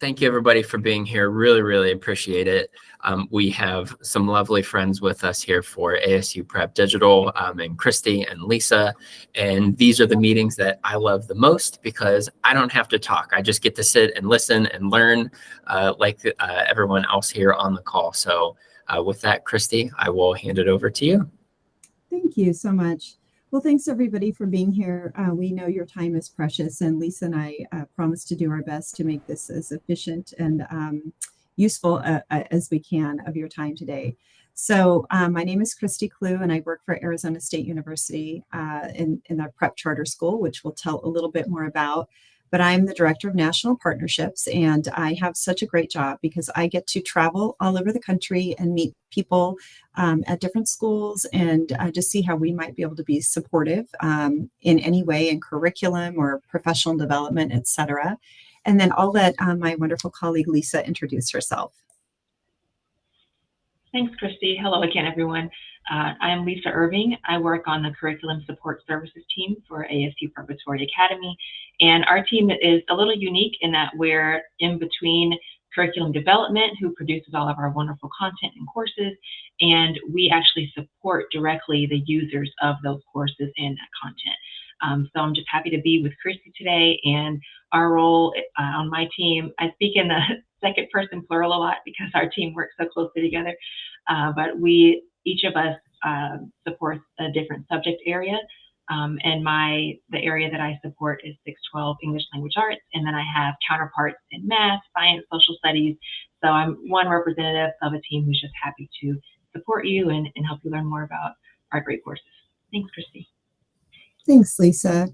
Thank you, everybody, for being here. Really, really appreciate it. We have some lovely friends with us here for ASU Prep Digital, and Christy and Lisa. And these are the meetings that I love the most because I don't have to talk. I just get to sit and listen and learn like everyone else here on the call. So with that, Christy, I will hand it over to you. Thank you so much. Well, thanks everybody for being here. We know your time is precious, and Lisa and I promise to do our best to make this as efficient and useful as we can of your time today. So my name is Christy Clue, and I work for Arizona State University in the Prep Charter School, which we'll tell a little bit more about. But I'm the Director of National Partnerships, and I have such a great job because I get to travel all over the country and meet people at different schools and just see how we might be able to be supportive in any way in curriculum or professional development, et cetera. And then I'll let my wonderful colleague Lisa introduce herself. Thanks, Christy. Hello again, everyone. I'm Lisa Irving. I work on the Curriculum Support Services team for ASU Preparatory Academy. And our team is a little unique in that we're in between curriculum development, who produces all of our wonderful content and courses, and we actually support directly the users of those courses and that content. So I'm just happy to be with Christy today, and our role on my team, I speak in the second person plural a lot because our team works so closely together, but each of us supports a different subject area, and the area that I support is 612 English Language Arts, and then I have counterparts in math, science, social studies. So I'm one representative of a team who's just happy to support you and help you learn more about our great courses. Thanks, Christy. Thanks, Lisa.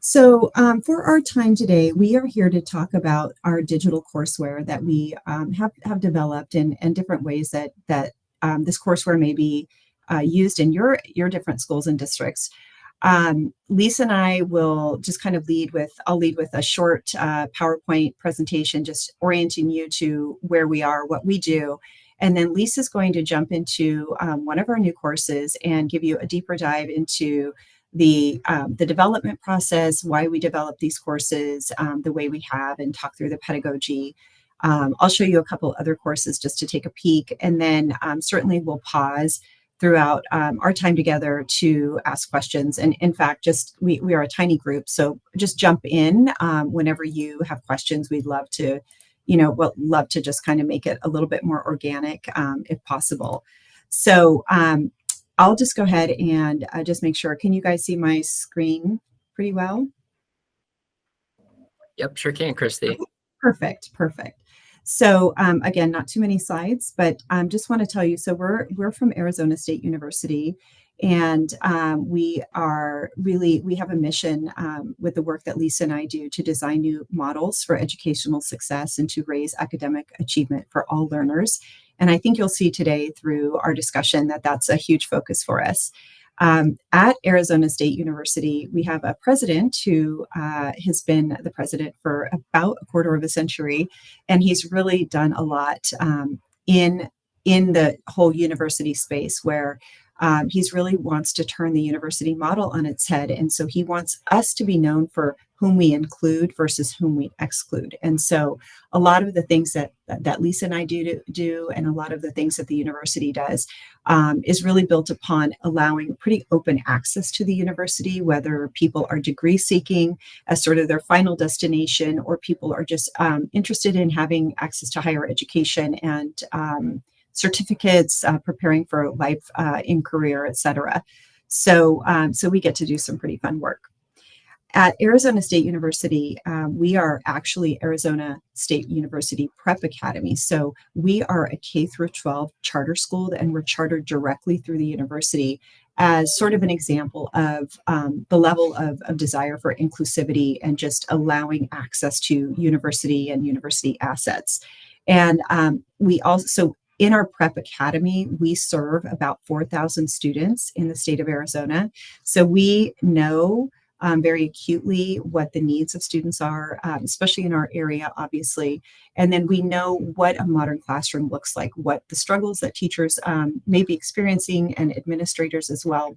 So for our time today, we are here to talk about our digital courseware that we have developed and different ways that this courseware may be used in your different schools and districts. Lisa and I will just kind of I'll lead with a short PowerPoint presentation, just orienting you to where we are, what we do. And then Lisa's going to jump into one of our new courses and give you a deeper dive into the development process, why we develop these courses the way we have, and talk through the pedagogy. I'll show you a couple other courses just to take a peek, and then certainly we'll pause throughout our time together to ask questions. And in fact, we are a tiny group, so just jump in whenever you have questions. We'd love to, love to just kind of make it a little bit more organic if possible. So I'll just go ahead and just make sure. Can you guys see my screen pretty well? Yep, sure can, Christy. Perfect. So again, not too many slides, but just want to tell you, so we're from Arizona State University, and we have a mission with the work that Lisa and I do to design new models for educational success and to raise academic achievement for all learners. And I think you'll see today through our discussion that that's a huge focus for us. At Arizona State University, we have a president who has been the president for about a quarter of a century, and he's really done a lot in the whole university space, where he's really wants to turn the university model on its head. And so he wants us to be known for whom we include versus whom we exclude. And so a lot of the things that Lisa and I do, and a lot of the things that the university does is really built upon allowing pretty open access to the university, whether people are degree seeking as sort of their final destination, or people are just interested in having access to higher education and certificates, preparing for life in career, et cetera. So we get to do some pretty fun work. At Arizona State University, we are actually Arizona State University Prep Academy. So we are a K through 12 charter school, and we're chartered directly through the university as sort of an example of the level of desire for inclusivity and just allowing access to university and university assets. And we also, in our Prep Academy, we serve about 4,000 students in the state of Arizona. So we know very acutely what the needs of students are, especially in our area, obviously. And then we know what a modern classroom looks like, what the struggles that teachers may be experiencing, and administrators as well.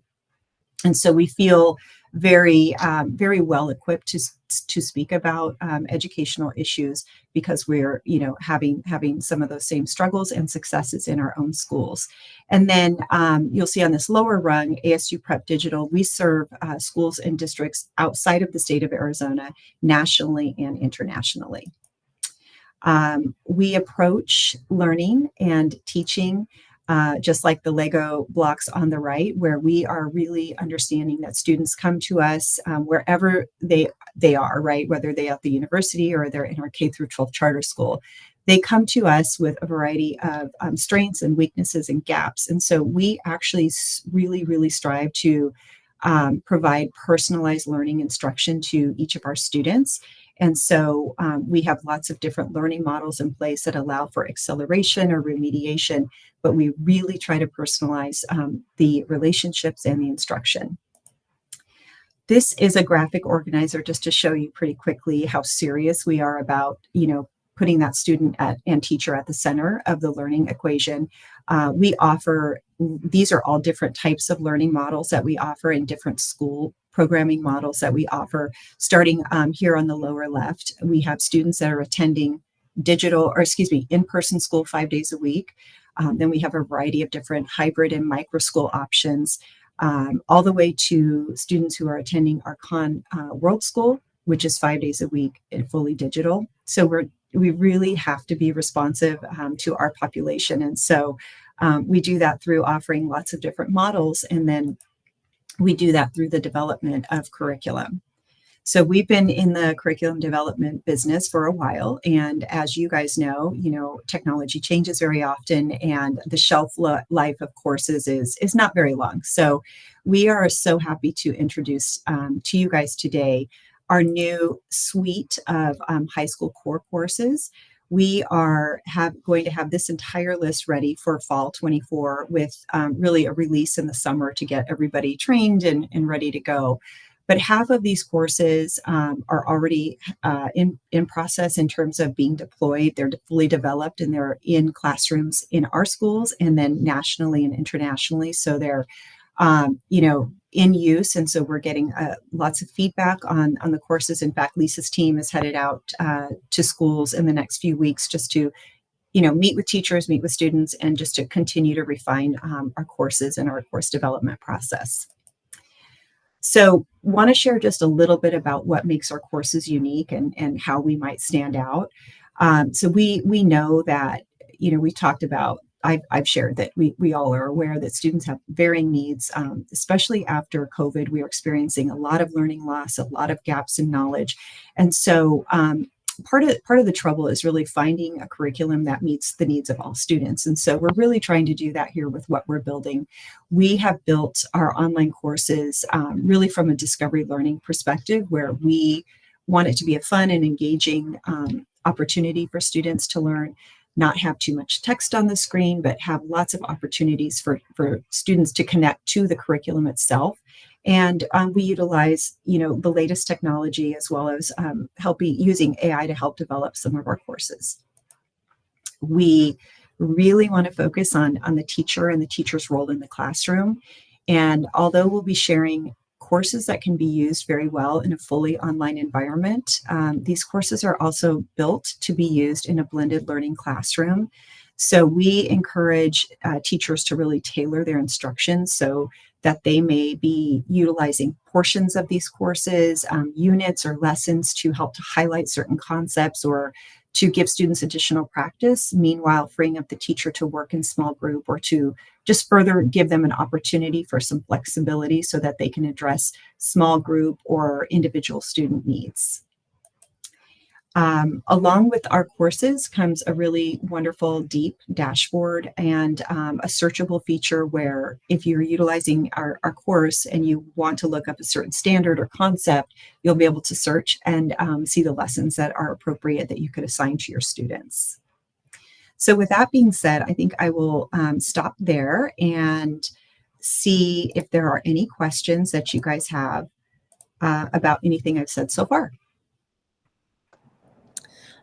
And so we feel very, very well equipped to speak about educational issues because we're, having some of those same struggles and successes in our own schools. And then you'll see on this lower rung, ASU Prep Digital, we serve schools and districts outside of the state of Arizona, nationally and internationally. We approach learning and teaching just like the Lego blocks on the right, where we are really understanding that students come to us wherever they are, right? Whether they're at the university or they're in our K through 12 charter school, they come to us with a variety of strengths and weaknesses and gaps. And so we actually really, really strive to provide personalized learning instruction to each of our students. And so we have lots of different learning models in place that allow for acceleration or remediation, but we really try to personalize the relationships and the instruction. This is a graphic organizer just to show you pretty quickly how serious we are about, putting that student and teacher at the center of the learning equation. We offer, these are all different types of learning models that we offer in different school programming models that we offer. Starting here on the lower left, we have students that are attending in-person school 5 days a week. Then we have a variety of different hybrid and micro school options, all the way to students who are attending our World School, which is 5 days a week and fully digital. So we really have to be responsive to our population. And so we do that through offering lots of different models, and then we do that through the development of curriculum. So we've been in the curriculum development business for a while. And as you guys know, technology changes very often, and the shelf life of courses is not very long. So we are so happy to introduce to you guys today our new suite of high school core courses. We are going to have this entire list ready for fall 24 with really a release in the summer to get everybody trained and ready to go. But half of these courses are already in process in terms of being deployed. They're fully developed and they're in classrooms in our schools and then nationally and internationally. So they're, in use. And so we're getting lots of feedback on the courses. In fact, Lisa's team is headed out to schools in the next few weeks just to, meet with teachers, meet with students, and just to continue to refine our courses and our course development process. So want to share just a little bit about what makes our courses unique and how we might stand out. So we know that, we talked about, I've shared that we all are aware that students have varying needs, especially after COVID. We are experiencing a lot of learning loss, a lot of gaps in knowledge. And so part of the trouble is really finding a curriculum that meets the needs of all students. And so we're really trying to do that here with what we're building. We have built our online courses really from a discovery learning perspective, where we want it to be a fun and engaging opportunity for students to learn, not have too much text on the screen, but have lots of opportunities for students to connect to the curriculum itself. And we utilize, the latest technology, as well as using AI to help develop some of our courses. We really want to focus on the teacher and the teacher's role in the classroom. And although we'll be sharing courses that can be used very well in a fully online environment, these courses are also built to be used in a blended learning classroom. So we encourage teachers to really tailor their instructions so that they may be utilizing portions of these courses, units or lessons to help to highlight certain concepts or to give students additional practice, meanwhile freeing up the teacher to work in small group or to just further give them an opportunity for some flexibility so that they can address small group or individual student needs. Along with our courses comes a really wonderful deep dashboard and a searchable feature where if you're utilizing our course and you want to look up a certain standard or concept, you'll be able to search and see the lessons that are appropriate that you could assign to your students. So with that being said, I think I will stop there and see if there are any questions that you guys have about anything I've said so far.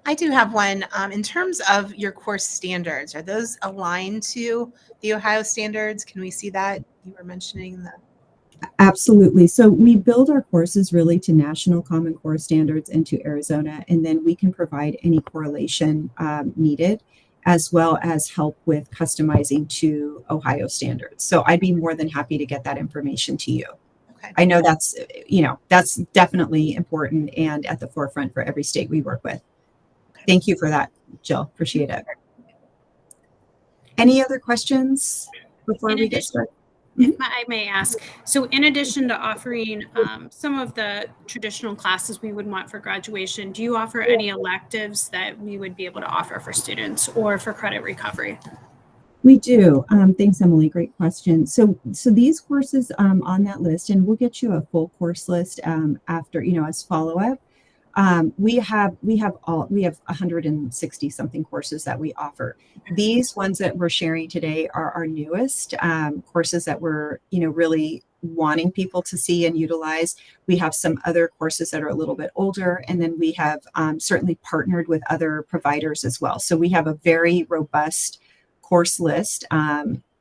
I do have one. In terms of your course standards, are those aligned to the Ohio standards? Can we see that? You were mentioning the Absolutely. So we build our courses really to National Common Core standards and to Arizona, and then we can provide any correlation needed, as well as help with customizing to Ohio standards. So I'd be more than happy to get that information to you. Okay. I know that's, that's definitely important and at the forefront for every state we work with. Thank you for that, Jill. Appreciate it. Any other questions before we get started? If I may ask, so in addition to offering some of the traditional classes we would want for graduation, do you offer any electives that we would be able to offer for students or for credit recovery? We do. Thanks, Emily. Great question. So these courses on that list, and we'll get you a full course list after, as follow-up. We have 160 something courses that we offer. These ones that we're sharing today are our newest courses that we're, really wanting people to see and utilize. We have some other courses that are a little bit older, and then we have certainly partnered with other providers as well. So we have a very robust course list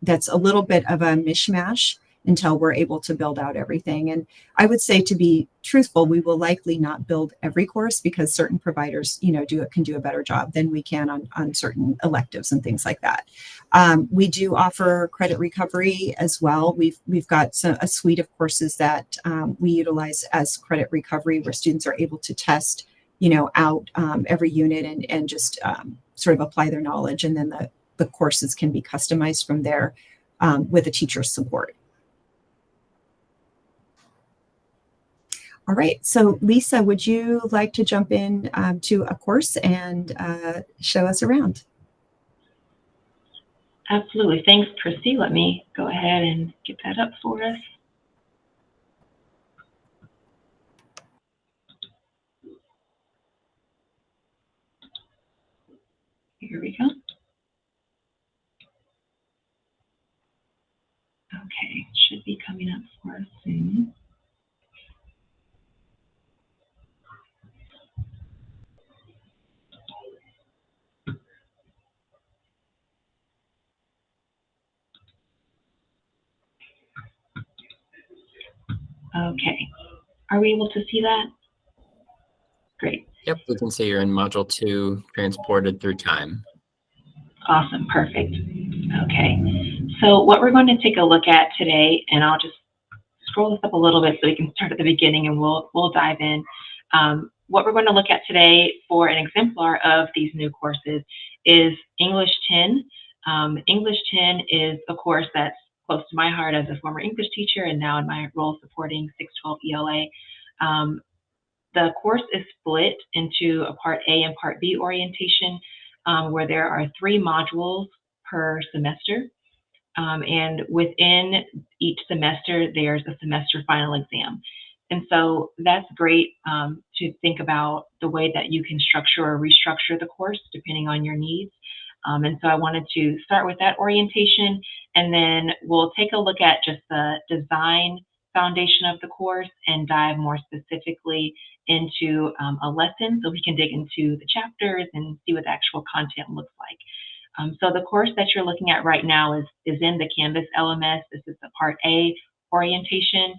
that's a little bit of a mishmash until we're able to build out everything. And I would say, to be truthful, we will likely not build every course because certain providers, can do a better job than we can on certain electives and things like that. We do offer credit recovery as well. We've got a suite of courses that we utilize as credit recovery, where students are able to test, out every unit and just sort of apply their knowledge, and then the courses can be customized from there with a teacher's support. All right, so Lisa, would you like to jump in to a course and show us around? Absolutely. Thanks, Christy. Let me go ahead and get that up for us. Here we go. Okay, should be coming up for us soon. Okay, are we able to see that? Great. Yep, we can see you're in module 2, transported through time. Awesome, perfect. Okay, so what we're going to take a look at today, and I'll just scroll this up a little bit so we can start at the beginning and we'll dive in. What we're going to look at today for an exemplar of these new courses is English 10. English 10 is a course that's close to my heart as a former English teacher and now in my role supporting 612 ELA. The course is split into a Part A and Part B orientation, where there are 3 modules per semester. And within each semester, there's a semester final exam. And so that's great to think about the way that you can structure or restructure the course depending on your needs. And so I wanted to start with that orientation, and then we'll take a look at just the design foundation of the course and dive more specifically into a lesson so we can dig into the chapters and see what the actual content looks like. So the course that you're looking at right now is in the Canvas LMS. This is the Part A orientation,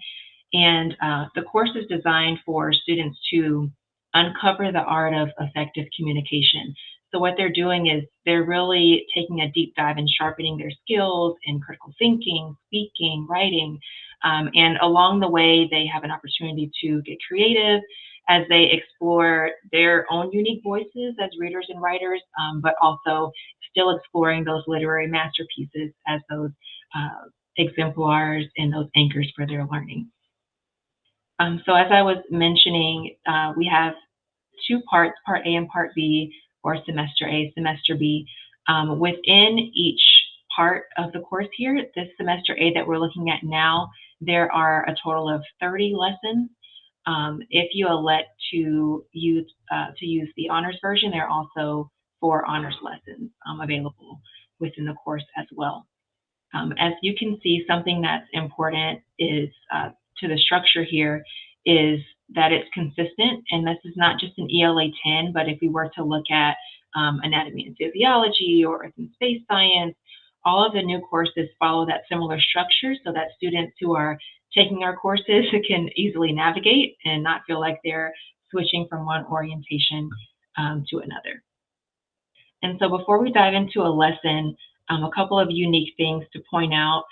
and the course is designed for students to uncover the art of effective communication. So what they're doing is they're really taking a deep dive and sharpening their skills in critical thinking, speaking, writing, and along the way they have an opportunity to get creative as they explore their own unique voices as readers and writers, but also still exploring those literary masterpieces as those exemplars and those anchors for their learning. So as I was mentioning, we have 2 parts, Part A and Part B, or Semester A, Semester B. Within each part of the course here, this Semester A that we're looking at now, there are a total of 30 lessons. If you elect to use the honors version, there are also 4 honors lessons available within the course as well. As you can see, something that's important is to the structure here is that it's consistent, and this is not just an ELA 10, but if we were to look at anatomy and physiology or earth and space science, all of the new courses follow that similar structure so that students who are taking our courses can easily navigate and not feel like they're switching from one orientation to another. And so before we dive into a lesson, a couple of unique things to point out.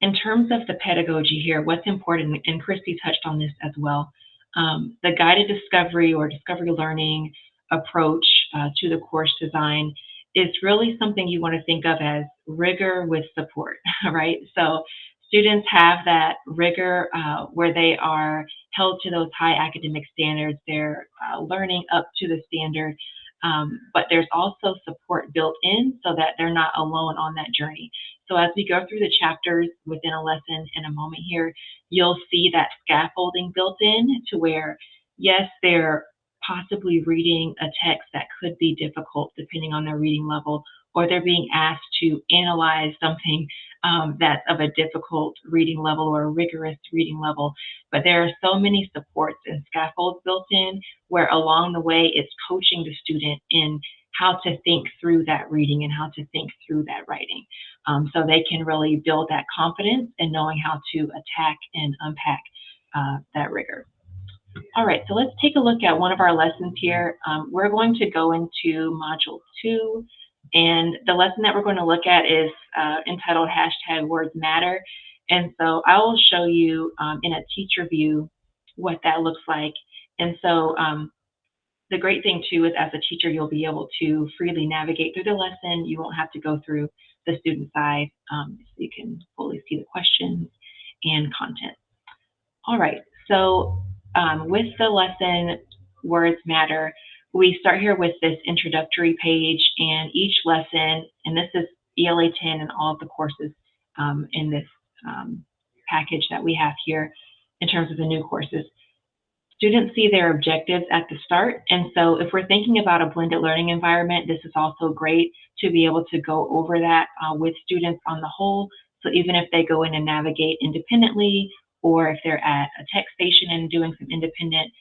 In terms of the pedagogy here, what's important, and Christy touched on this as well, the guided discovery or discovery learning approach to the course design is really something you want to think of as rigor with support, right? So students have that rigor where they are held to those high academic standards. They're learning up to the standard, but there's also support built in so that they're not alone on that journey. So as we go through the chapters within a lesson in a moment here, you'll see that scaffolding built in to where, yes, they're possibly reading a text that could be difficult depending on their reading level, or they're being asked to analyze something that's of a difficult reading level or a rigorous reading level. But there are so many supports and scaffolds built in where along the way it's coaching the student in how to think through that reading and how to think through that writing. So they can really build that confidence in knowing how to attack and unpack that rigor. All right, so let's take a look at one of our lessons here. We're going to go into Module 2, and the lesson that we're going to look at is entitled #Words Matter. And so I will show you in a teacher view what that looks like. And so the great thing too is as a teacher, you'll be able to freely navigate through the lesson. You won't have to go through the student side, so you can fully see the questions and content. All right, so with the lesson Words Matter, we start here with this introductory page, and each lesson, and this is ELA 10 and all of the courses in this package that we have here in terms of the new courses. Students see their objectives at the start, and so if we're thinking about a blended learning environment, this is also great to be able to go over that with students on the whole. So even if they go in and navigate independently, or if they're at a tech station and doing some independent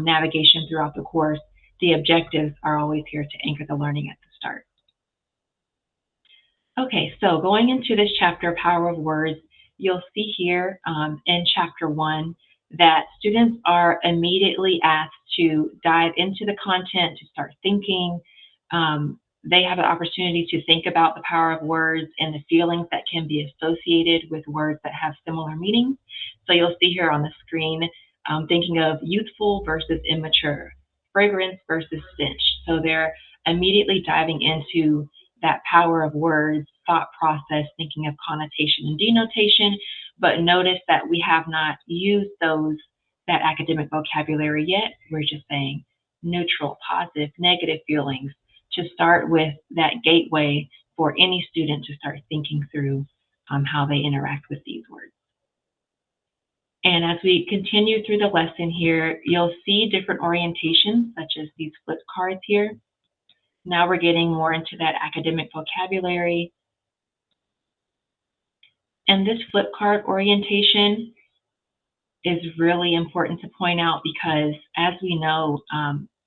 navigation throughout the course, the objectives are always here to anchor the learning at the start. Okay, so going into this chapter, Power of Words, you'll see here in Chapter 1 that students are immediately asked to dive into the content, to start thinking. They have an opportunity to think about the power of words and the feelings that can be associated with words that have similar meanings. So you'll see here on the screen, thinking of youthful versus immature, fragrance versus stench. So they're immediately diving into that power of words, thought process, thinking of connotation and denotation. But notice that we have not used that academic vocabulary yet. We're just saying neutral, positive, negative feelings to start with that gateway for any student to start thinking through how they interact with these words. And as we continue through the lesson here, you'll see different orientations, such as these flip cards here. Now we're getting more into that academic vocabulary. And this flip card orientation is really important to point out because, as we know,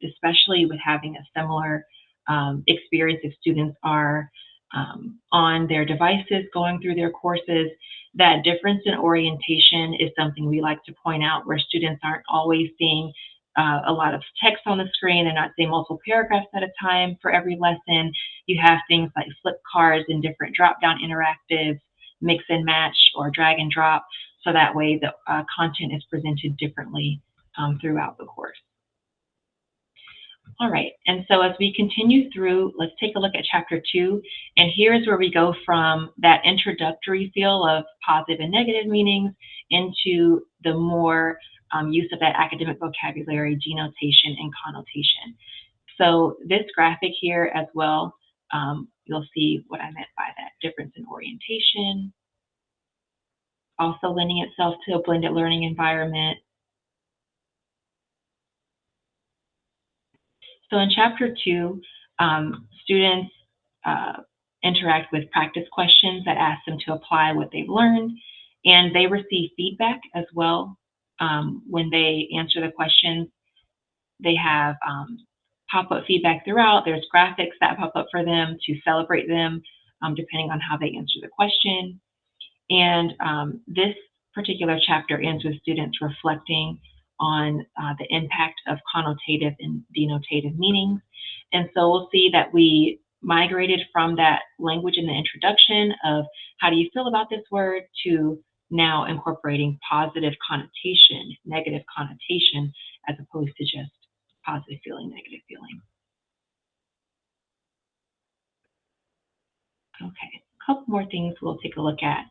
especially with having a similar experience if students are on their devices going through their courses, that difference in orientation is something we like to point out, where students aren't always seeing a lot of text on the screen. They're not seeing multiple paragraphs at a time for every lesson. You have things like flip cards and different drop-down interactives, mix and match or drag and drop, so that way the content is presented differently throughout the course. All right, and so as we continue through, let's take a look at Chapter 2, and here's where we go from that introductory feel of positive and negative meanings into the more use of that academic vocabulary, denotation, and connotation. So this graphic here as well, you'll see what I meant by that difference in orientation, also lending itself to a blended learning environment. So in Chapter 2, students interact with practice questions that ask them to apply what they've learned, and they receive feedback as well when they answer the questions. They have pop-up feedback throughout. There's graphics that pop up for them to celebrate them depending on how they answer the question. And this particular chapter ends with students reflecting on the impact of connotative and denotative meanings. And so we'll see that we migrated from that language in the introduction of how do you feel about this word to now incorporating positive connotation, negative connotation, as opposed to just positive feeling, negative feeling. Okay, a couple more things we'll take a look at.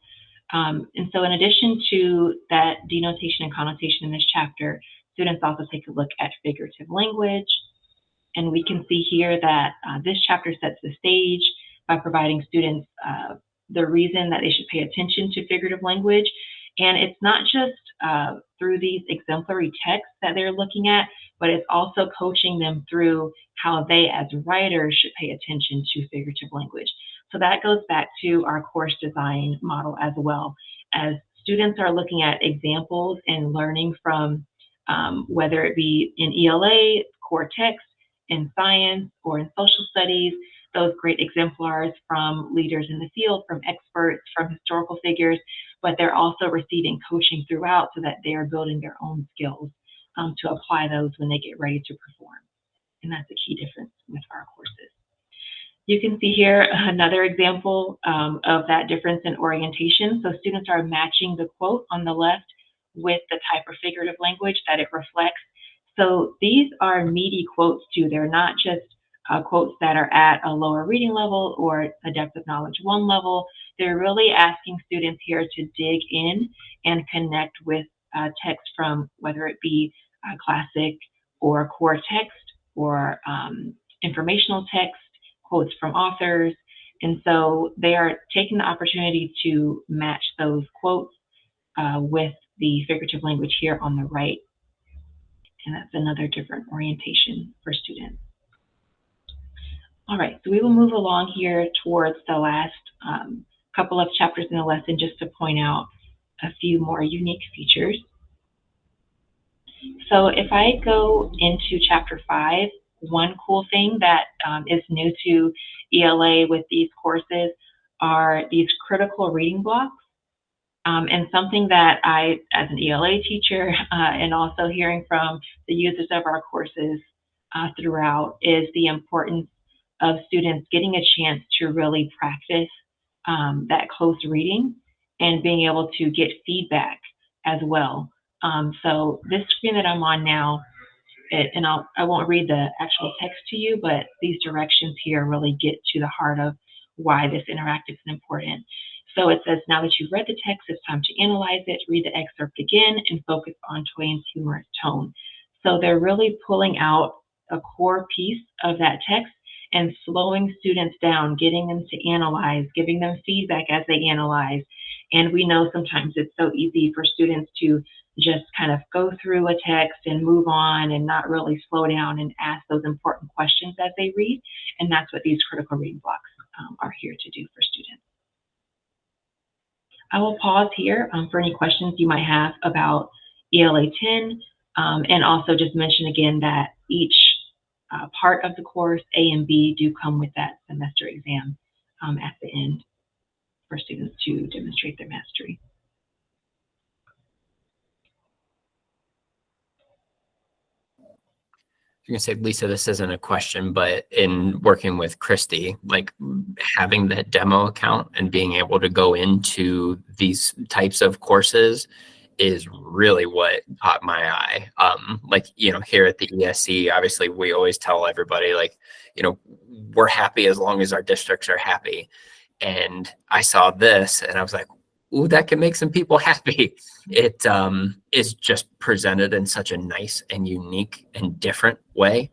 And so in addition to that denotation and connotation in this chapter, students also take a look at figurative language. And we can see here that this chapter sets the stage by providing students the reason that they should pay attention to figurative language. And it's not just through these exemplary texts that they're looking at, but it's also coaching them through how they as writers should pay attention to figurative language. So that goes back to our course design model as well. As students are looking at examples and learning from whether it be in ELA, core text, in science, or in social studies, those great exemplars from leaders in the field, from experts, from historical figures, but they're also receiving coaching throughout so that they are building their own skills to apply those when they get ready to perform. And that's a key difference with our courses. You can see here another example of that difference in orientation. So students are matching the quote on the left with the type of figurative language that it reflects. So these are meaty quotes too. They're not just quotes that are at a lower reading level or a depth of knowledge 1 level. They're really asking students here to dig in and connect with text from whether it be classic or core text or informational text, quotes from authors. And so they are taking the opportunity to match those quotes with the figurative language here on the right. And that's another different orientation for students. All right, so we will move along here towards the last couple of chapters in the lesson just to point out a few more unique features. So if I go into chapter 5, one cool thing that is new to ELA with these courses are these critical reading blocks. And something that I, as an ELA teacher, and also hearing from the users of our courses throughout, is the importance of students getting a chance to really practice that close reading and being able to get feedback as well. So this screen that I'm on now, I won't read the actual text to you, but these directions here really get to the heart of why this interactive is important. So it says, now that you've read the text, it's time to analyze it, read the excerpt again, and focus on Twain's humorous tone. So they're really pulling out a core piece of that text and slowing students down, getting them to analyze, giving them feedback as they analyze. And we know sometimes it's so easy for students to just kind of go through a text and move on and not really slow down and ask those important questions as they read. And that's what these critical reading blocks are here to do for students. I will pause here for any questions you might have about ELA 10, and also just mention again that each part of the course, A and B, do come with that semester exam at the end for students to demonstrate their mastery. You're gonna say, Lisa, this isn't a question, but in working with Christy, like having that demo account and being able to go into these types of courses is really what caught my eye. Like, here at the ESC, obviously we always tell everybody, like, we're happy as long as our districts are happy. And I saw this and I was like, ooh, that can make some people happy. It is just presented in such a nice and unique and different way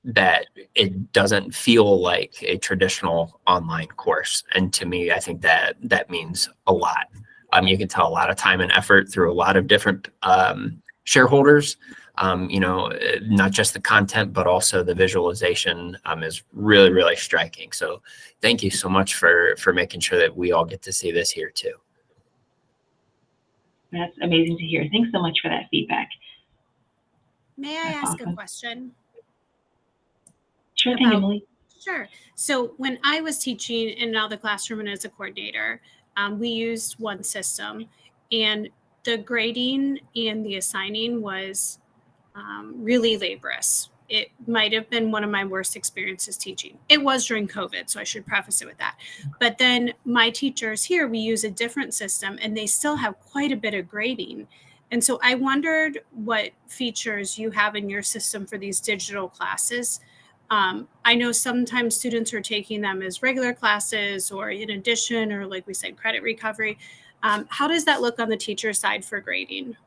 that it doesn't feel like a traditional online course. And to me, I think that means a lot. You can tell a lot of time and effort through a lot of different shareholders. Not just the content, but also the visualization is really, really striking. So thank you so much for making sure that we all get to see this here too. That's amazing to hear. Thanks so much for that feedback. May I ask a question? Sure thing, Emily. Sure. So when I was teaching in another classroom and as a coordinator, we used one system. And the grading and the assigning was really laborious. It might have been one of my worst experiences teaching. It was during COVID, so I should preface it with that. But then my teachers here, we use a different system and they still have quite a bit of grading. And so I wondered what features you have in your system for these digital classes. I know sometimes students are taking them as regular classes or in addition, or like we said, credit recovery. How does that look on the teacher side for grading?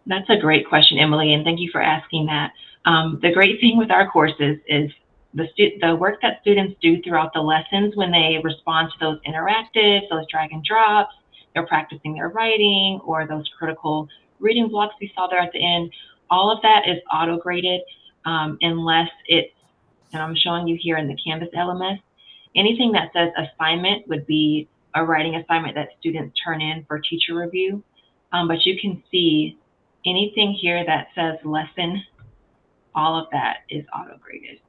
That's a great question, Emily, and thank you for asking that. The great thing with our courses is the work that students do throughout the lessons when they respond to those interactives, those drag and drops, they're practicing their writing, or those critical reading blocks we saw there at the end. All of that is auto-graded unless it's, and I'm showing you here in the Canvas LMS, anything that says assignment would be a writing assignment that students turn in for teacher review. But you can see anything here that says lesson, all of that is auto-graded.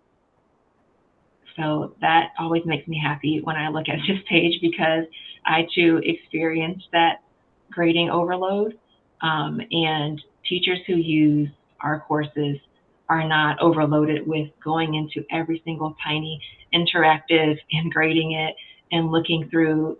So that always makes me happy when I look at this page, because I too experienced that grading overload. And teachers who use our courses are not overloaded with going into every single tiny interactive and grading it and looking through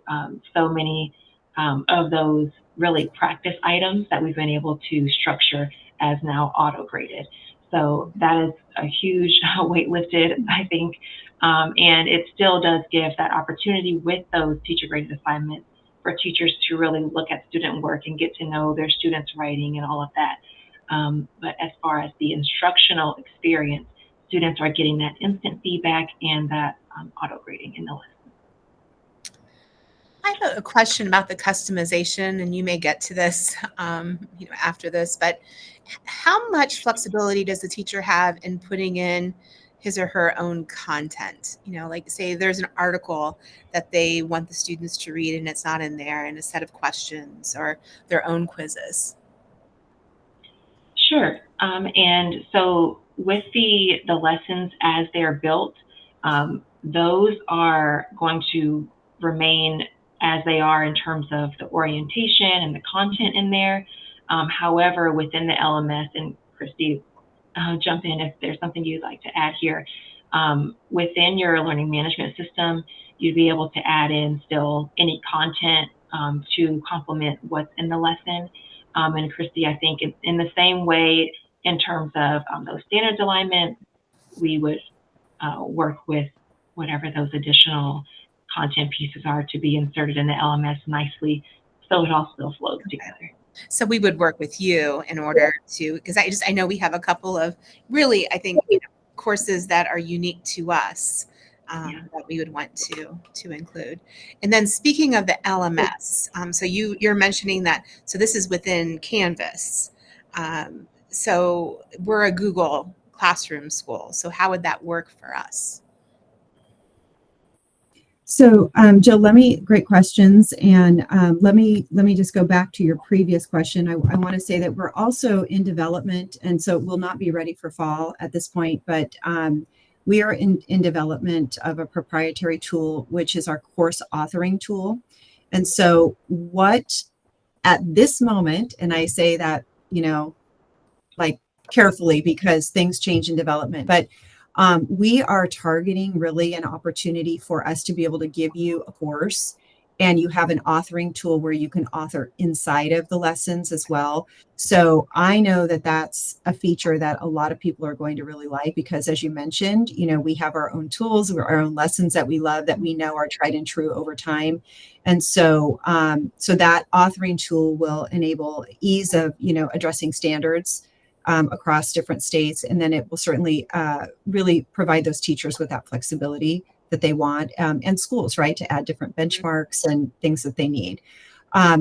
so many of those really practice items that we've been able to structure as now auto-graded. So that is a huge weight lifted, I think, and it still does give that opportunity with those teacher-graded assignments for teachers to really look at student work and get to know their students' writing and all of that. But as far as the instructional experience, students are getting that instant feedback and that auto-grading in the lesson. I have a question about the customization, and you may get to this after this, but how much flexibility does the teacher have in putting in his or her own content? Like say there's an article that they want the students to read and it's not in there, and a set of questions or their own quizzes. Sure. And so with the lessons as they're built, those are going to remain as they are in terms of the orientation and the content in there. However, within the LMS, and Christy, jump in if there's something you'd like to add here. Within your learning management system, you'd be able to add in still any content to complement what's in the lesson. And Christy, I think in the same way, in terms of those standards alignment, we would work with whatever those additional content pieces are to be inserted in the LMS nicely, so it all still flows together. So we would work with you in order to, because I know we have a couple of really, I think, courses that are unique to us that we would want to include. And then speaking of the LMS, so you're mentioning that, so this is within Canvas. So we're a Google Classroom school. So how would that work for us? So, Jill, great questions. And let me just go back to your previous question. I want to say that we're also in development, and so it will not be ready for fall at this point, but we are in development of a proprietary tool, which is our course authoring tool. And so what at this moment, and I say that, like carefully because things change in development, but we are targeting really an opportunity for us to be able to give you a course, and you have an authoring tool where you can author inside of the lessons as well. So I know that that's a feature that a lot of people are going to really like, because as you mentioned, we have our own tools, our own lessons that we love, that we know are tried and true over time. And so, so that authoring tool will enable ease of, addressing standards across different states. And then it will certainly really provide those teachers with that flexibility that they want, and schools, right, to add different benchmarks and things that they need.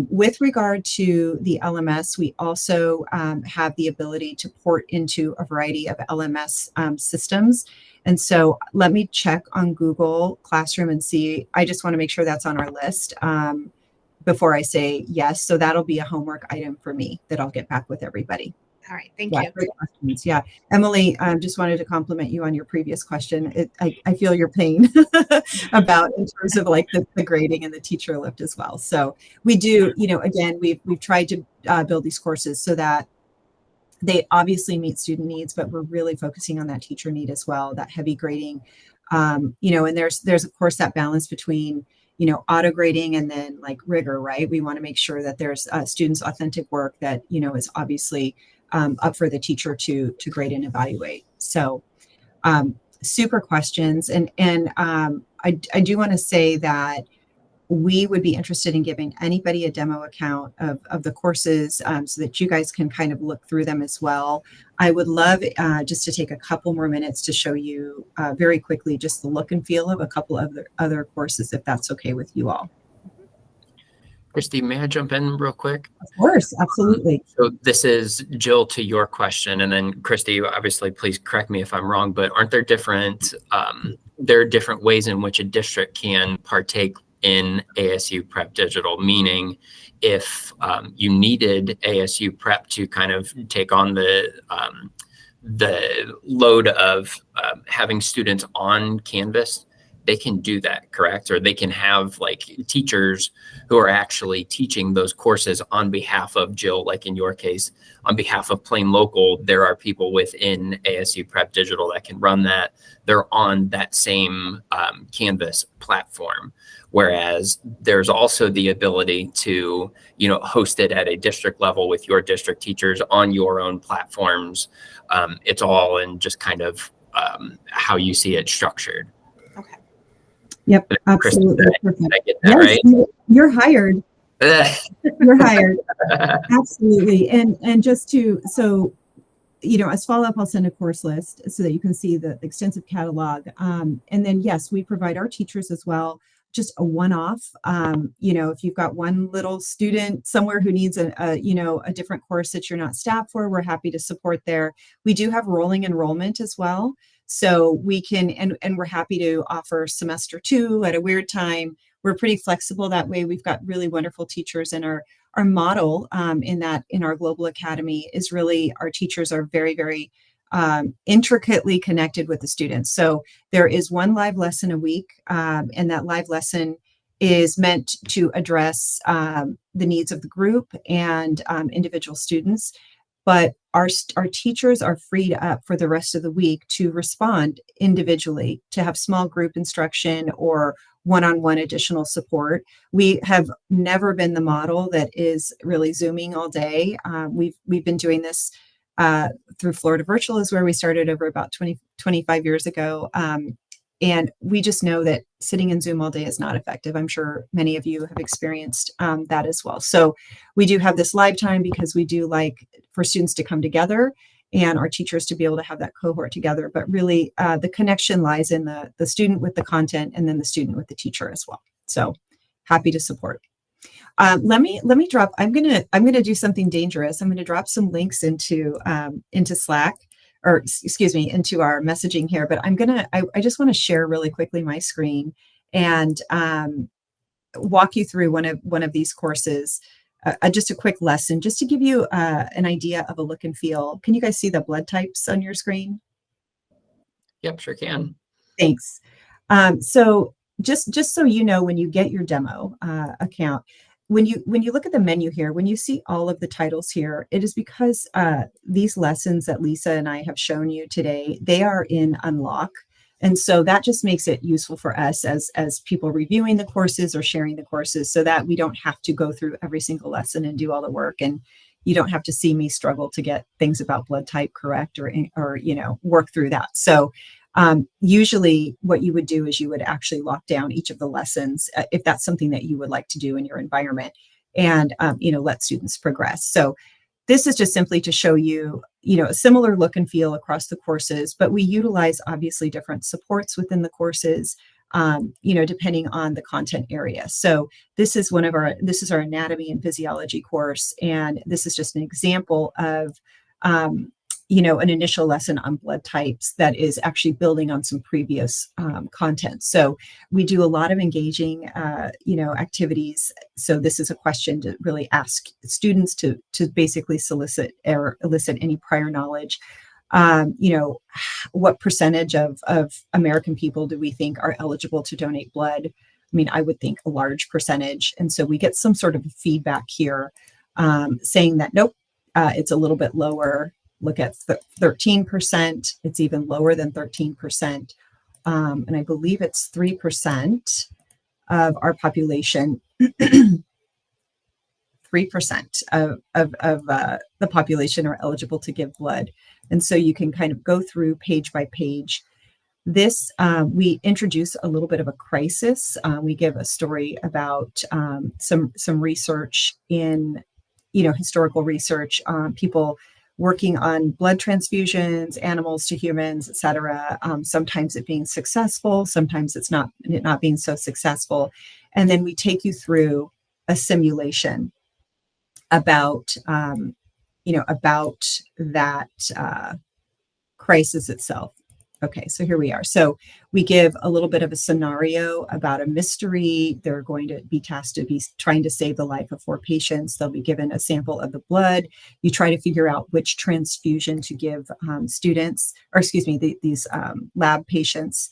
With regard to the LMS, we also have the ability to port into a variety of LMS systems. And so let me check on Google Classroom and see. I just want to make sure that's on our list before I say yes. So that'll be a homework item for me that I'll get back with everybody. All right. Thank Yeah, you. great questions. Yeah. Emily, just wanted to compliment you on your previous question. I feel your pain about in terms of like the grading and the teacher lift as well. So we do, again, we've tried to build these courses so that they obviously meet student needs, but we're really focusing on that teacher need as well, that heavy grading. And there's of course that balance between, auto grading and then like rigor, right? We want to make sure that there's students' authentic work that, is obviously up for the teacher to grade and evaluate. So super questions. And I do want to say that we would be interested in giving anybody a demo account of the courses so that you guys can kind of look through them as well. I would love just to take a couple more minutes to show you very quickly just the look and feel of a couple of other courses, if that's okay with you all. Christy, may I jump in real quick? Of course, absolutely. So this is Jill to your question, and then Christy, obviously, please correct me if I'm wrong, but aren't there different ways in which a district can partake in ASU Prep Digital? Meaning, if you needed ASU Prep to kind of take on the load of having students on Canvas, they can do that, correct? Or they can have like teachers who are actually teaching those courses on behalf of Jill, like in your case, on behalf of Plain Local. There are people within ASU Prep Digital that can run that. They're on that same Canvas platform. Whereas there's also the ability to, host it at a district level with your district teachers on your own platforms. It's all in just kind of how you see it structured. Okay. Yep, absolutely. Did I get that right? You're hired. You're hired. Absolutely. And just as follow-up, I'll send a course list so that you can see the extensive catalog. And then, yes, we provide our teachers as well, just a one-off. If you've got one little student somewhere who needs a different course that you're not staffed for, we're happy to support there. We do have rolling enrollment as well. So we can, and we're happy to offer semester 2 at a weird time. We're pretty flexible that way. We've got really wonderful teachers, and our model in our global academy is really, our teachers are very, very intricately connected with the students. So there is one live lesson a week, and that live lesson is meant to address the needs of the group and individual students. But our teachers are freed up for the rest of the week to respond individually, to have small group instruction or one-on-one additional support. We have never been the model that is really Zooming all day. We've been doing this through Florida Virtual, is where we started over about 25 years ago. And we just know that sitting in Zoom all day is not effective. I'm sure many of you have experienced that as well. So we do have this live time because we do like for students to come together and our teachers to be able to have that cohort together. But really the connection lies in the student with the content and then the student with the teacher as well. So happy to support. Let me drop, I'm gonna do something dangerous. I'm gonna drop some links into Slack, or excuse me, into our messaging here, but I just want to share really quickly my screen and walk you through one of these courses, just a quick lesson, just to give you an idea of a look and feel. Can you guys see the blood types on your screen? Yep, sure can. Thanks. So just so you know, when you get your demo account, when you look at the menu here, when you see all of the titles here, it is because these lessons that Lisa and I have shown you today, they are in Unlock. And so that just makes it useful for us as people reviewing the courses or sharing the courses, so that we don't have to go through every single lesson and do all the work. And you don't have to see me struggle to get things about blood type correct or work through that. So usually what you would do is you would actually lock down each of the lessons if that's something that you would like to do in your environment, and let students progress. So this is just simply to show you, a similar look and feel across the courses, but we utilize obviously different supports within the courses, depending on the content area. So this is this is our anatomy and physiology course, and this is just an example of an initial lesson on blood types that is actually building on some previous content. So we do a lot of engaging, activities. So this is a question to really ask students to basically solicit or elicit any prior knowledge. What percentage of American people do we think are eligible to donate blood? I mean, I would think a large percentage. And so we get some sort of feedback here saying that, nope, it's a little bit lower. Look at 13%. It's even lower than 13%. And I believe it's 3% of our population. 3% of the population are eligible to give blood. And so you can kind of go through page by page. This, we introduce a little bit of a crisis. We give a story about some research in, historical research, people working on blood transfusions, animals to humans, et cetera. Sometimes it being successful, sometimes it not being so successful. And then we take you through a simulation about that crisis itself. Okay, so here we are. So we give a little bit of a scenario about a mystery. They're going to be tasked to be trying to save the life of 4 patients. They'll be given a sample of the blood. You try to figure out which transfusion to give these lab patients.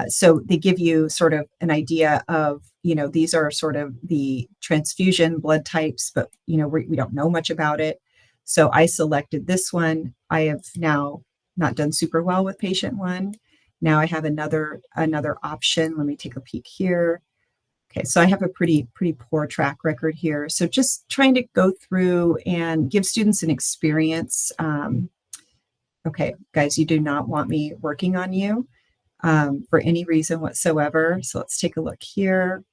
So they give you sort of an idea of, these are sort of the transfusion blood types, but, we don't know much about it. So I selected this one. I have now not done super well with patient 1. Now I have another option. Let me take a peek here. Okay, so I have a pretty poor track record here. So just trying to go through and give students an experience. Okay, guys, you do not want me working on you for any reason whatsoever. So let's take a look here.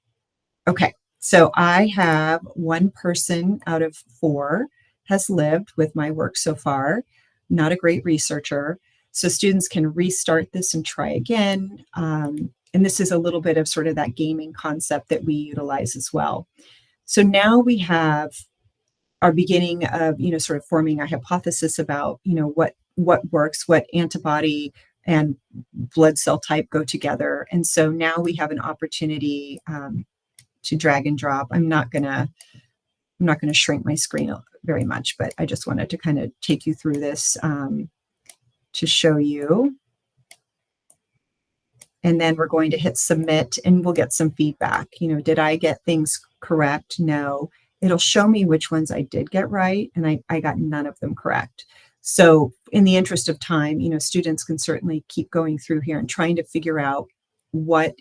Okay, so I have 1 person out of 4 has lived with my work so far. Not a great researcher. So students can restart this and try again. And this is a little bit of sort of that gaming concept that we utilize as well. So now we have our beginning of, sort of forming a hypothesis about, what works, what antibody and blood cell type go together. And so now we have an opportunity to drag and drop. I'm not gonna shrink my screen very much, but I just wanted to kind of take you through this to show you. And then we're going to hit submit and we'll get some feedback. Did I get things correct? No. It'll show me which ones I did get right, and I got none of them correct. So in the interest of time, students can certainly keep going through here and trying to figure out what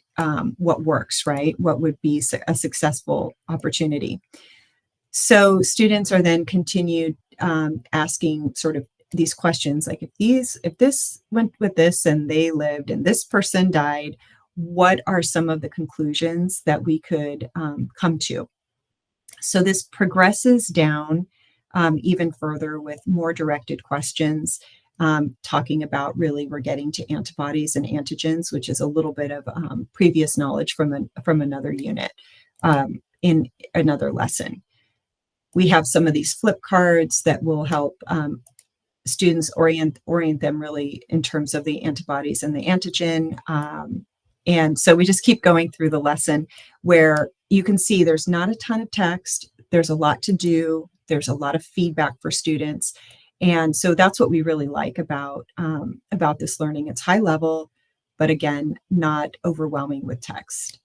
works, right? What would be a successful opportunity. So students are then continued asking sort of these questions, like if this went with this and they lived and this person died, what are some of the conclusions that we could come to? So this progresses down even further with more directed questions, talking about really we're getting to antibodies and antigens, which is a little bit of previous knowledge from another unit in another lesson. We have some of these flip cards that will help students orient them really in terms of the antibodies and the antigen. And so we just keep going through the lesson where you can see there's not a ton of text. There's a lot to do. There's a lot of feedback for students. And so that's what we really like about this learning. It's high level, but again, not overwhelming with text.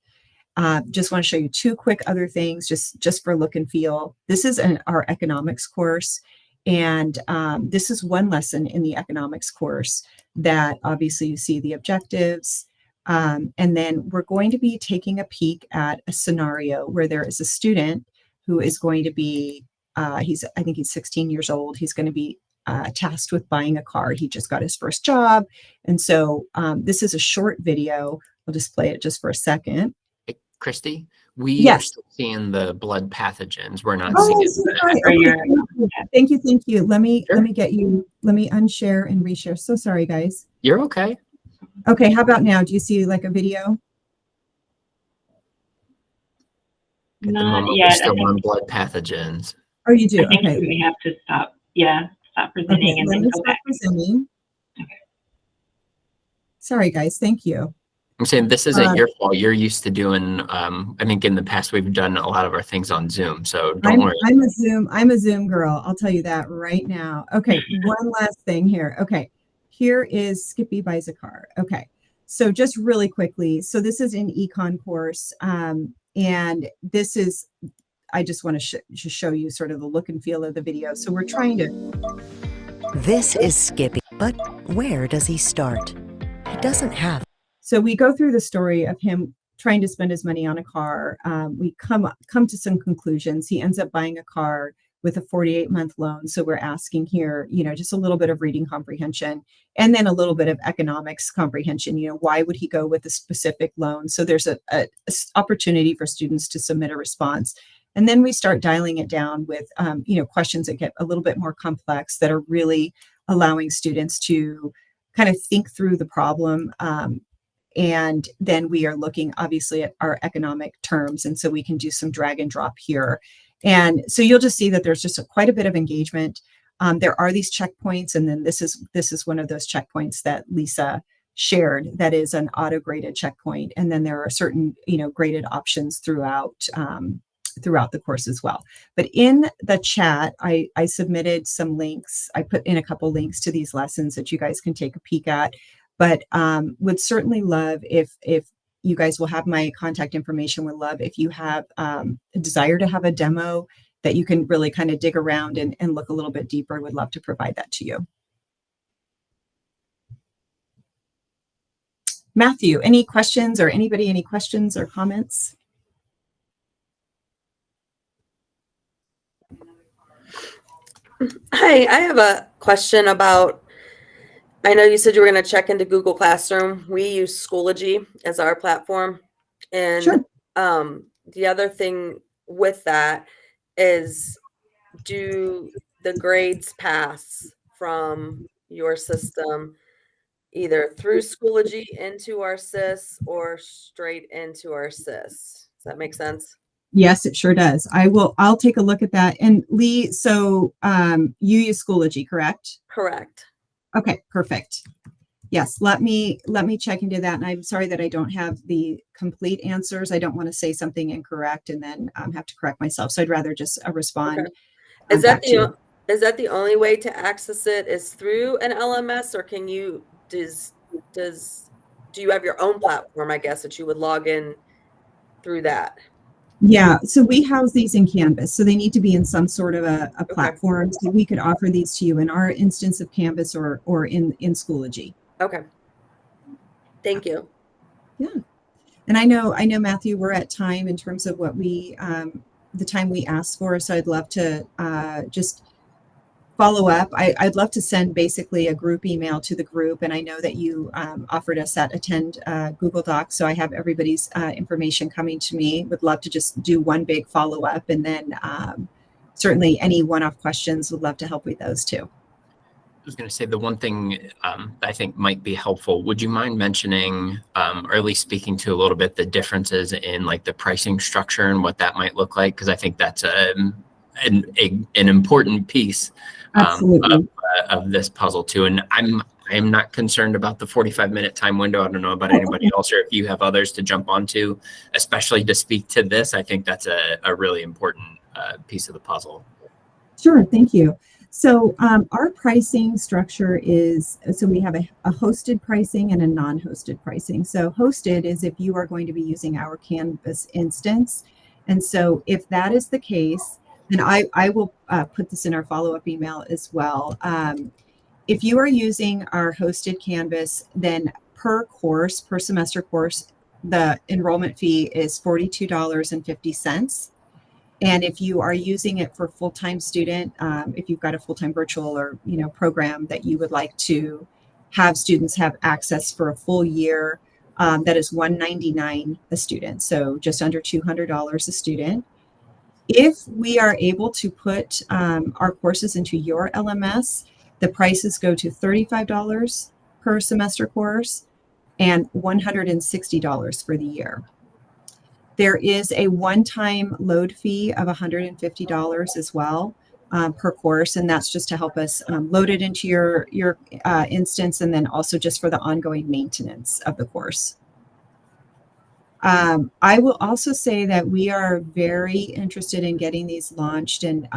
Just want to show you 2 quick other things just for look and feel. This is our economics course. And this is one lesson in the economics course that obviously you see the objectives. And then we're going to be taking a peek at a scenario where there is a student who is going to be, I think he's 16 years old. He's going to be tasked with buying a car. He just got his first job. And so this is a short video. I'll just play it just for a second. Christy, we are still seeing the blood pathogens. We're not seeing it. Thank you. Let me unshare and reshare. So sorry, guys. You're okay. Okay, how about now? Do you see like a video? At the moment, we're still on blood pathogens. Oh, you do? I think Okay. we have to stop. Yeah, stop presenting Okay, and let then me go stop back. presenting. Sorry, guys. Thank you. I'm saying this isn't your fault. You're used to doing, I think in the past we've done a lot of our things on Zoom, so don't worry. I'm a Zoom girl. I'll tell you that right now. Okay, one last thing here. Okay, here is Skippy buys a car. Okay, so just really quickly. So this is an econ course, and this is, I just want to just show you sort of the look and feel of the video. So we're trying to. This is Skippy, but where does he start? He doesn't have. So we go through the story of him trying to spend his money on a car. We come to some conclusions. He ends up buying a car with a 48-month loan. So we're asking here, just a little bit of reading comprehension and then a little bit of economics comprehension. Why would he go with a specific loan? So there's a opportunity for students to submit a response. And then we start dialing it down with, questions that get a little bit more complex that are really allowing students to kind of think through the problem. And then we are looking obviously at our economic terms. And so we can do some drag and drop here. And so you'll just see that there's just quite a bit of engagement. There are these checkpoints. And then this is one of those checkpoints that Lisa shared that is an auto-graded checkpoint. And then there are certain, graded options throughout the course as well. But in the chat, I submitted some links. I put in a couple links to these lessons that you guys can take a peek at. But would certainly love if you guys will have my contact information. Would love if you have a desire to have a demo that you can really kind of dig around and look a little bit deeper. Would love to provide that to you. Matthew, any questions or anybody, any questions or comments? Hi, I have a question about, I know you said you were going to check into Google Classroom. We use Schoology as our platform. And Sure. The other thing with that is, do the grades pass from your system either through Schoology into our SIS or straight into our SIS? Does that make sense? Yes, it sure does. I'll take a look at that. And Lee, so you use Schoology, correct? Correct. Okay, perfect. Yes, let me check into that. And I'm sorry that I don't have the complete answers. I don't want to say something incorrect and then have to correct myself. So I'd rather just respond. Okay. Is that the only way to access it is through an LMS, or can you do you have your own platform, I guess, that you would log in through that? Yeah, so we house these in Canvas. So they need to be in some sort of a platform. So we could offer these to you in our instance of Canvas or in Schoology. Okay. Thank you. Yeah. And I know, Matthew, we're at time in terms of what we, the time we asked for. So I'd love to just follow up. I'd love to send basically a group email to the group. And I know that you offered us that attend Google Docs. So I have everybody's information coming to me. Would love to just do one big follow up. And then certainly any one-off questions, would love to help with those too. I was going to say the one thing I think might be helpful. Would you mind mentioning, or at least speaking to a little bit, the differences in like the pricing structure and what that might look like? Because I think that's an important piece of this puzzle too. And I'm not concerned about the 45-minute time window. I don't know about anybody else, or if you have others to jump onto, especially to speak to this. I think that's a really important piece of the puzzle. Sure, thank you. So our pricing structure is, so we have a hosted pricing and a non-hosted pricing. So hosted is if you are going to be using our Canvas instance. And so if that is the case, then I will put this in our follow-up email as well. If you are using our hosted Canvas, then per semester course, the enrollment fee is $42.50. And if you are using it for full-time student, if you've got a full-time virtual or program that you would like to have students have access for a full year, that is $199 a student, so just under $200 a student. If we are able to put our courses into your LMS, the prices go to $35 per semester course and $160 for the year. There is a one-time load fee of $150 as well. per course, and that's just to help us load it into your instance, and then also just for the ongoing maintenance of the course. I will also say that we are very interested in getting these launched and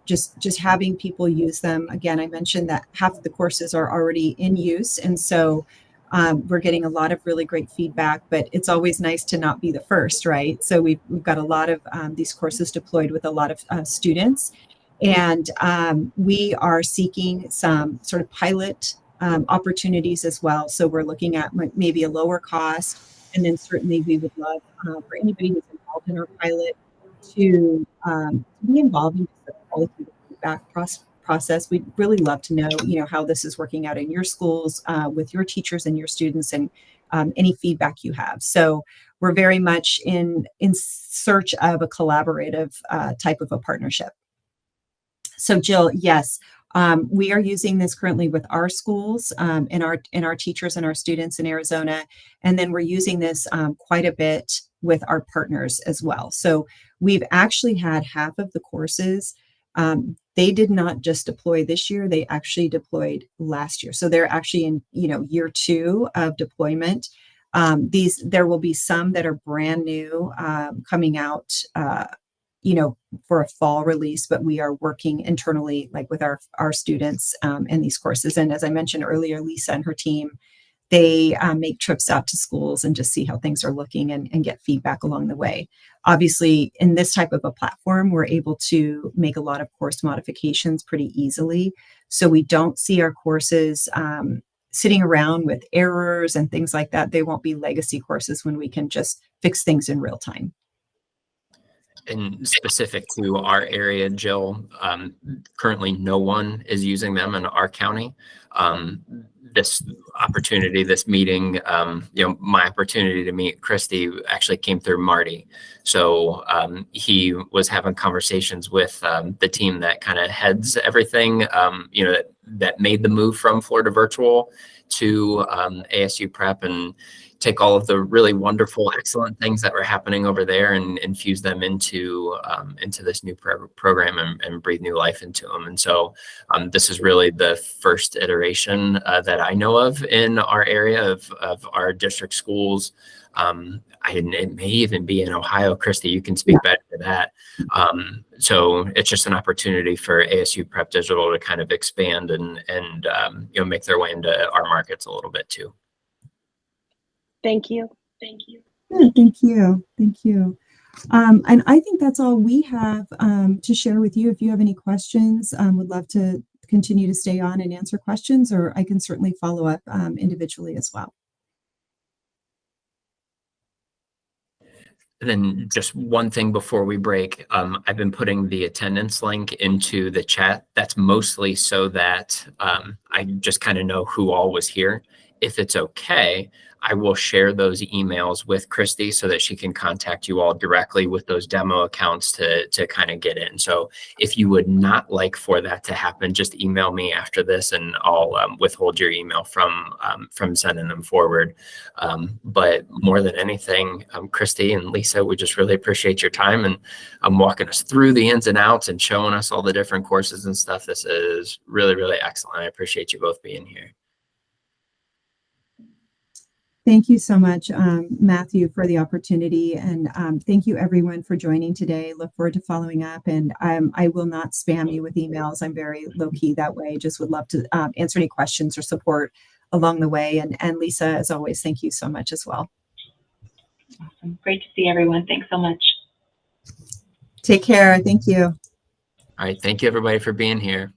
just having people use them. Again, I mentioned that half of the courses are already in use, and so we're getting a lot of really great feedback, but it's always nice to not be the first, right? So we've got a lot of these courses deployed with a lot of students, and we are seeking some sort of pilot opportunities as well. So we're looking at maybe a lower cost. And then certainly we would love for anybody who's involved in our pilot to be involved in the qualitative feedback process. We'd really love to know, how this is working out in your schools with your teachers and your students, and any feedback you have. So we're very much in search of a collaborative type of a partnership. So Jill, yes. We are using this currently with our schools and our teachers and our students in Arizona, and then we're using this quite a bit with our partners as well. So we've actually had half of the courses. They did not just deploy this year; they actually deployed last year. So they're actually in year 2 of deployment. There will be some that are brand new coming out. For a fall release, but we are working internally, like with our students in these courses. And as I mentioned earlier, Lisa and her team, they make trips out to schools and just see how things are looking and get feedback along the way. Obviously, in this type of a platform, we're able to make a lot of course modifications pretty easily. So we don't see our courses sitting around with errors and things like that. They won't be legacy courses when we can just fix things in real time. And specific to our area, Jill, currently no one is using them in our county. This opportunity, this meeting, my opportunity to meet Christy actually came through Marty. So he was having conversations with the team that kind of heads everything, that made the move from Florida Virtual to ASU Prep, and take all of the really wonderful, excellent things that were happening over there and infuse them into this new program and breathe new life into them. And so this is really the first iteration that I know of in our area of our district schools. It may even be in Ohio. Christy, you can speak better to that. So it's just an opportunity for ASU Prep Digital to kind of expand and make their way into our markets a little bit too. Thank you. Yeah, thank you. And I think that's all we have to share with you. If you have any questions, would love to continue to stay on and answer questions, or I can certainly follow up individually as well. And then just one thing before we break, I've been putting the attendance link into the chat. That's mostly so that I just kind of know who all was here. If it's okay, I will share those emails with Christy so that she can contact you all directly with those demo accounts to kind of get in. So if you would not like for that to happen, just email me after this and I'll withhold your email from sending them forward. But more than anything, Christy and Lisa, we just really appreciate your time and walking us through the ins and outs and showing us all the different courses and stuff. This is really, really excellent. I appreciate you both being here. Thank you so much, Matthew, for the opportunity. And thank you, everyone, for joining today. Look forward to following up. And I will not spam you with emails. I'm very low key that way. Just would love to answer any questions or support along the way. And Lisa, as always, thank you so much as well. Awesome. Great to see everyone. Thanks so much. Take care. Thank you. All right. Thank you, everybody, for being here.